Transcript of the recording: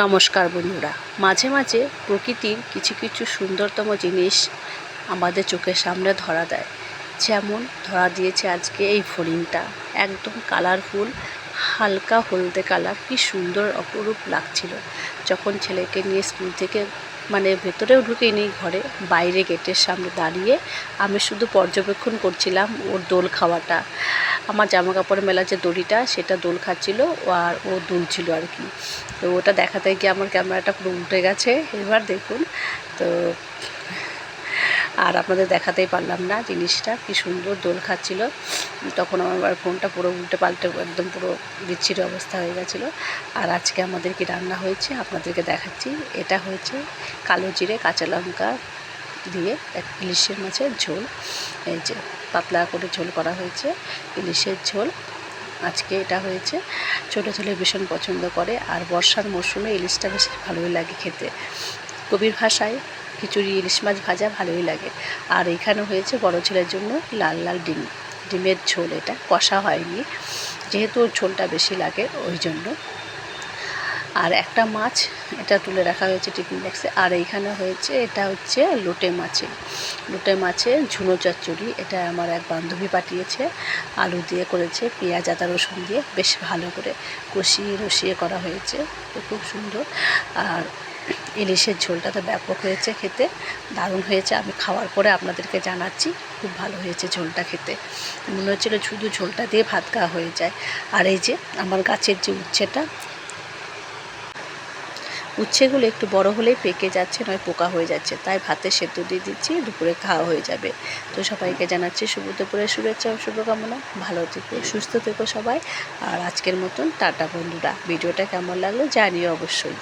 নমস্কার বন্ধুরা। মাঝে মাঝে প্রকৃতির কিছু কিছু সুন্দরতম জিনিস আমাদের চোখের সামনে ধরা দেয়। যেমন ধরা দিয়েছে আজকে এই ফড়িংটা, একদম কালারফুল, হালকা হলদে কালার, কি সুন্দর অপরূপ লাগছিল। যখন ছেলেকে নিয়ে স্কুল থেকে ভেতরেও ঢুকিনি, ঘরে বাইরে গেটের সামনে দাঁড়িয়ে আমি শুধু পর্যবেক্ষণ করছিলাম ওর দোল খাওয়াটা। আমার জামা কাপড় মেলা যে দড়িটা, সেটা দোল খাচ্ছিল আর ও দুলছিল আর কি। তো ওটা দেখাতে গিয়ে আমার ক্যামেরাটা পুরো উল্টে গেছে। এবার দেখুন তো, আর আপনাদের দেখাতেই পারলাম না জিনিসটা, কি সুন্দর দোল খাচ্ছিল। তখন আমার ফোনটা পুরো উল্টে পাল্টে একদম পুরো বিচ্ছিরি অবস্থা হয়ে গেছিলো। আর আজকে আমাদের কি রান্না হয়েছে আপনাদেরকে দেখাচ্ছি। এটা হয়েছে কালো জিরে কাঁচা লঙ্কা দিয়ে এক ইলিশের মাছের ঝোল। এই যে পাতলা করে ঝোল করা হয়েছে, ইলিশের ঝোল আজকে এটা হয়েছে। ছোটো ছেলে ভীষণ পছন্দ করে, আর বর্ষার মরশুমে ইলিশটা বেশ ভালোই লাগে খেতে। কবির ভাষায় খিচুড়ি ইলিশ মাছ ভাজা ভালোই লাগে। আর এখানে হয়েছে বড় ছেলের জন্য লাল লাল ডিমের ঝোল, এটা কষা হয়নি যেহেতু ওর ঝোলটা বেশি লাগে ওই জন্য। আর একটা মাছ এটা তুলে রাখা হয়েছে টিফিন বক্সে। আর এইখানে হয়েছে, এটা হচ্ছে লোটে মাছের ঝুনো চচ্চড়ি। এটা আমার এক বান্ধবী পাঠিয়েছে, আলু দিয়ে করেছে, পেঁয়াজ আদা রসুন দিয়ে বেশ ভালো করে কষিয়ে রসিয়ে করা হয়েছে, তো খুব সুন্দর। আর ইলিশের ঝোলটা তো ব্যাপক হয়েছে, খেতে দারুণ হয়েছে। আমি খাওয়ার পরে আপনাদেরকে জানাচ্ছি, খুব ভালো হয়েছে ঝোলটা খেতে। মনে হচ্ছিলো শুধু ঝোলটা দিয়ে ভাত খাওয়া হয়ে যায়। আর এই যে আমার গাছের যে উচ্ছেগুলো একটু বড় হলেই পেকে যাচ্ছে, নয় পোকা হয়ে যাচ্ছে, তাই ভাতে সেদ্ধ দিয়ে দিচ্ছি, দুপুরে খাওয়া হয়ে যাবে। তো সবাইকে জানাচ্ছি শুভ দুপুরের শুভেচ্ছা ও শুভকামনা। ভালো থেকো, সুস্থ থেকো সবাই। আর আজকের মতন টাটা বন্ধুরা। ভিডিওটা কেমন লাগলো জানিও অবশ্যই।